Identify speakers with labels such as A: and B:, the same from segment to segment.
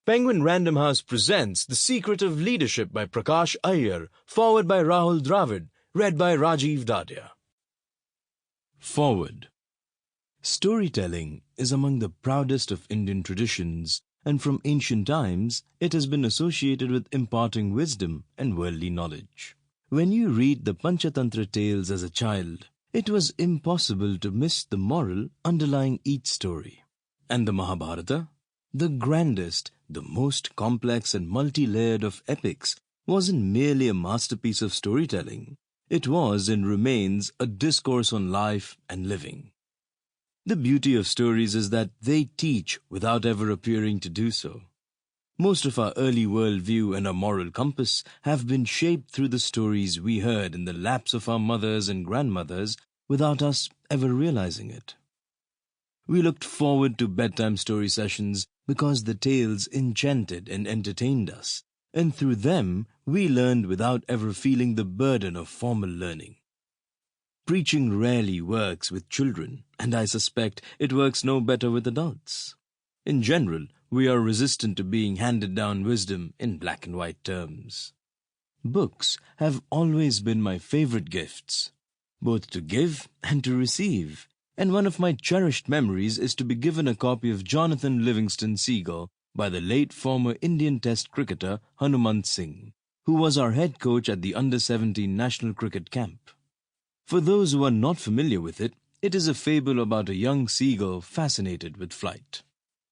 A: Penguin Random House presents The Secret of Leadership by Prakash Iyer, forward by Rahul Dravid, read by Rajiv Dadia. Forward. Storytelling is among the proudest of Indian traditions, and from ancient times it has been associated with imparting wisdom and worldly knowledge. When you read the Panchatantra tales as a child, it was impossible to miss the moral underlying each story. And the Mahabharata, the grandest, the most complex and multi-layered of epics, wasn't merely a masterpiece of storytelling. It was and remains a discourse on life and living. The beauty of stories is that they teach without ever appearing to do so. Most of our early worldview and our moral compass have been shaped through the stories we heard in the laps of our mothers and grandmothers without us ever realizing it. We looked forward to bedtime story sessions because the tales enchanted and entertained us, and through them we learned without ever feeling the burden of formal learning. Preaching rarely works with children, and I suspect it works no better with adults. In general, we are resistant to being handed down wisdom in black and white terms. Books have always been my favorite gifts, both to give and to receive. And one of my cherished memories is to be given a copy of Jonathan Livingston Seagull by the late former Indian Test cricketer Hanumant Singh, who was our head coach at the Under-17 National Cricket Camp. For those who are not familiar with it, it is a fable about a young seagull fascinated with flight.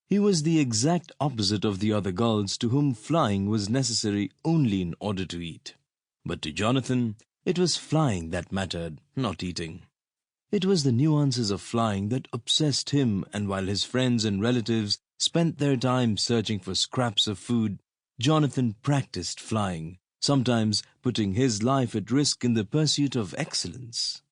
A: He was the exact opposite of the other gulls to whom flying was necessary only in order to eat. But to Jonathan, it was flying that mattered, not eating. It was the nuances of flying that obsessed him, and while his friends and relatives spent their time searching for scraps of food, Jonathan practiced flying, sometimes putting his life at risk in the pursuit of excellence.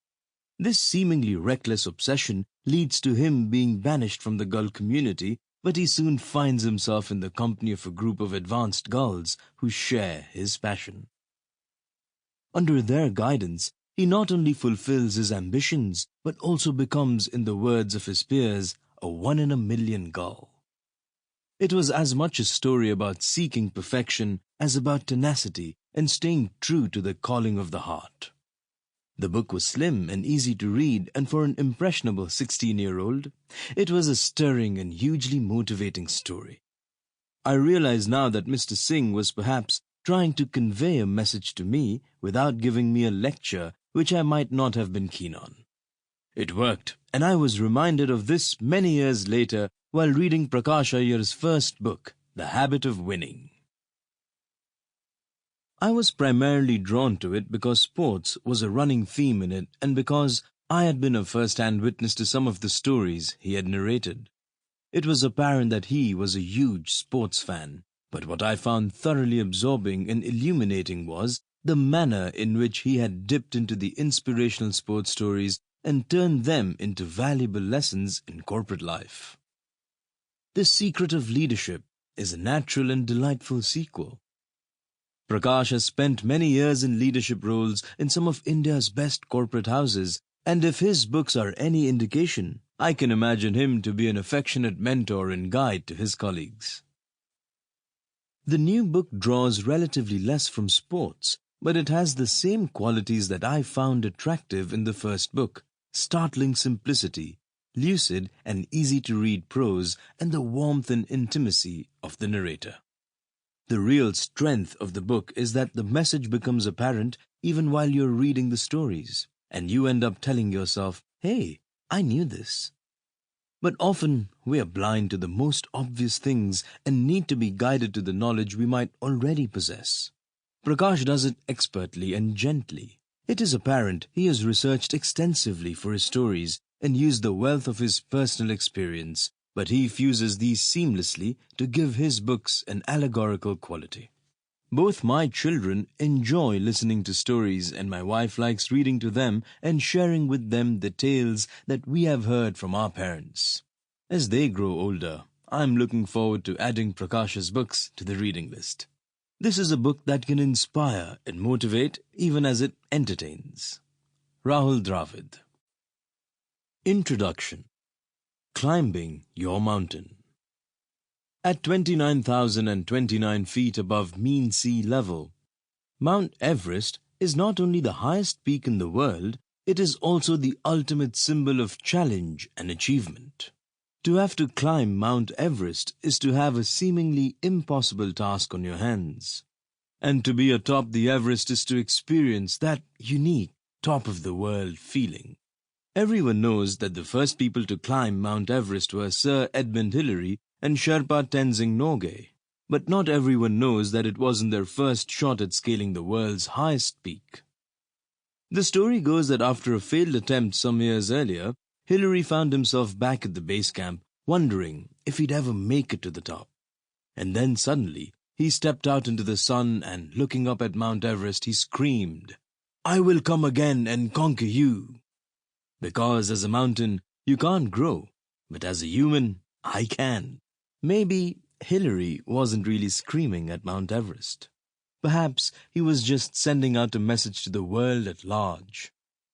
A: This seemingly reckless obsession leads to him being banished from the gull community, but he soon finds himself in the company of a group of advanced gulls who share his passion. Under their guidance, he not only fulfills his ambitions, but also becomes, in the words of his peers, a one-in-a-million gull. It was as much a story about seeking perfection as about tenacity and staying true to the calling of the heart. The book was slim and easy to read, and for an impressionable 16-year-old, it was a stirring and hugely motivating story. I realize now that Mr. Singh was perhaps trying to convey a message to me without giving me a lecture which I might not have been keen on. It worked, and I was reminded of this many years later while reading Prakash Iyer's first book, The Habit of Winning. I was primarily drawn to it because sports was a running theme in it, and because I had been a first-hand witness to some of the stories he had narrated. It was apparent that he was a huge sports fan, but what I found thoroughly absorbing and illuminating was the manner in which he had dipped into the inspirational sports stories and turned them into valuable lessons in corporate life. The Secret of Leadership is a natural and delightful sequel. Prakash has spent many years in leadership roles in some of India's best corporate houses, and if his books are any indication, I can imagine him to be an affectionate mentor and guide to his colleagues. The new book draws relatively less from sports, but it has the same qualities that I found attractive in the first book: startling simplicity, lucid and easy-to-read prose, and the warmth and intimacy of the narrator. The real strength of the book is that the message becomes apparent even while you're reading the stories, and you end up telling yourself, "Hey, I knew this." But often we are blind to the most obvious things and need to be guided to the knowledge we might already possess. Prakash does it expertly and gently. It is apparent he has researched extensively for his stories and used the wealth of his personal experience, but he fuses these seamlessly to give his books an allegorical quality. Both my children enjoy listening to stories, and my wife likes reading to them and sharing with them the tales that we have heard from our parents. As they grow older, I'm looking forward to adding Prakash's books to the reading list. This is a book that can inspire and motivate even as it entertains. Rahul Dravid. Introduction. Climbing Your Mountain. At 29,029 feet above mean sea level, Mount Everest is not only the highest peak in the world, it is also the ultimate symbol of challenge and achievement. To have to climb Mount Everest is to have a seemingly impossible task on your hands. And to be atop the Everest is to experience that unique top-of-the-world feeling. Everyone knows that the first people to climb Mount Everest were Sir Edmund Hillary and Sherpa Tenzing Norgay. But not everyone knows that it wasn't their first shot at scaling the world's highest peak. The story goes that after a failed attempt some years earlier, Hillary found himself back at the base camp, wondering if he'd ever make it to the top. And then suddenly, he stepped out into the sun and, looking up at Mount Everest, he screamed, "I will come again and conquer you." Because as a mountain, you can't grow, but as a human, I can. Maybe Hillary wasn't really screaming at Mount Everest. Perhaps he was just sending out a message to the world at large.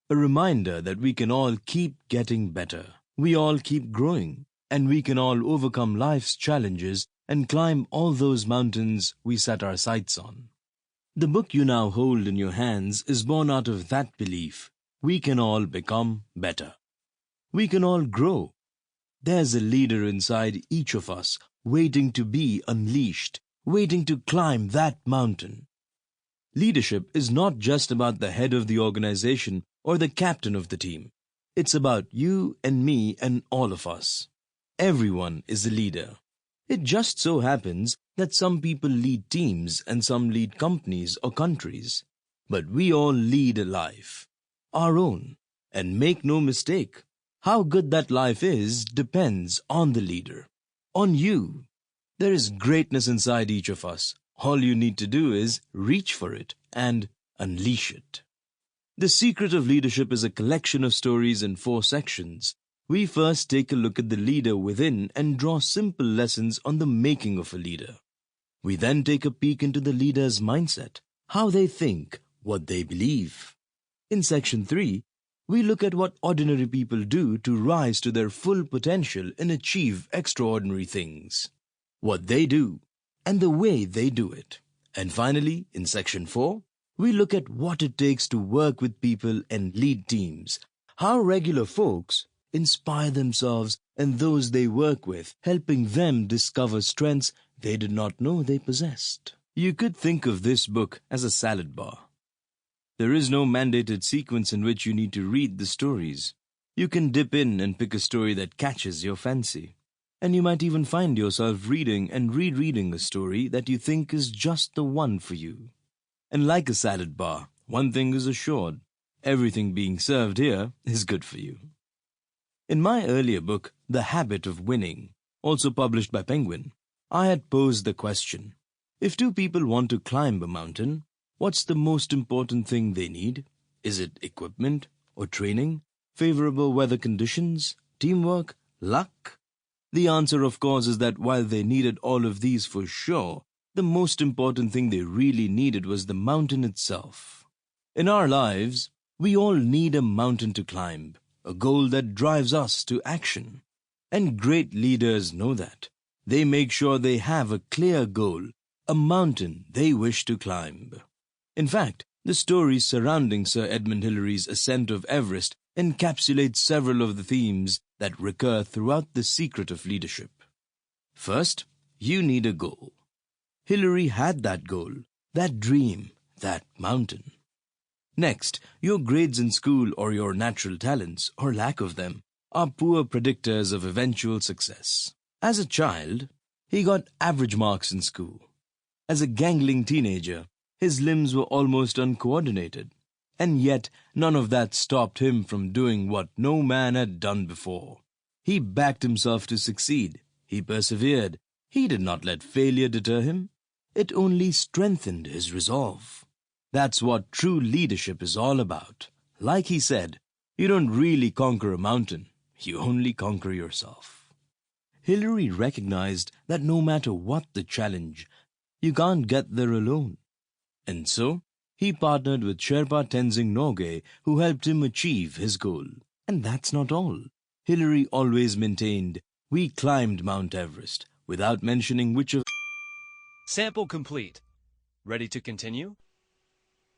A: A reminder that we can all keep getting better. We all keep growing, and we can all overcome life's challenges and climb all those mountains we set our sights on. The book you now hold in your hands is born out of that belief. We can all become better. We can all grow. There's a leader inside each of us, waiting to be unleashed, waiting to climb that mountain. Leadership is not just about the head of the organization or the captain of the team. It's about you and me and all of us. Everyone is a leader. It just so happens that some people lead teams and some lead companies or countries. But we all lead a life, our own. And make no mistake, how good that life is depends on the leader, on you. There is greatness inside each of us. All you need to do is reach for it and unleash it. The Secret of Leadership is a collection of stories in 4 sections. We first take a look at the leader within and draw simple lessons on the making of a leader. We then take a peek into the leader's mindset, how they think, what they believe. In section 3, we look at what ordinary people do to rise to their full potential and achieve extraordinary things. What they do, and the way they do it. And finally, in section 4, we look at what it takes to work with people and lead teams, how regular folks inspire themselves and those they work with, helping them discover strengths they did not know they possessed. You could think of this book as a salad bar. There is no mandated sequence in which you need to read the stories. You can dip in and pick a story that catches your fancy. And you might even find yourself reading and rereading a story that you think is just the one for you. And like a salad bar, one thing is assured, everything being served here is good for you. In my earlier book, The Habit of Winning, also published by Penguin, I had posed the question, if 2 people want to climb a mountain, what's the most important thing they need? Is it equipment or training, favorable weather conditions, teamwork, luck? The answer, of course, is that while they needed all of these for sure, the most important thing they really needed was the mountain itself. In our lives, we all need a mountain to climb, a goal that drives us to action. And great leaders know that. They make sure they have a clear goal, a mountain they wish to climb. In fact, the stories surrounding Sir Edmund Hillary's ascent of Everest encapsulate several of the themes that recur throughout The Secret of Leadership. First, you need a goal. Hillary had that goal, that dream, that mountain. Next, your grades in school or your natural talents, or lack of them, are poor predictors of eventual success. As a child, he got average marks in school. As a gangling teenager, his limbs were almost uncoordinated. And yet, none of that stopped him from doing what no man had done before. He backed himself to succeed. He persevered. He did not let failure deter him. It only strengthened his resolve. That's what true leadership is all about. Like he said, you don't really conquer a mountain. You only conquer yourself. Hillary recognized that no matter what the challenge, you can't get there alone. And so, he partnered with Sherpa Tenzing Norgay, who helped him achieve his goal. And that's not all. Hillary always maintained, we climbed Mount Everest. without mentioning which of.
B: Sample complete. Ready to continue?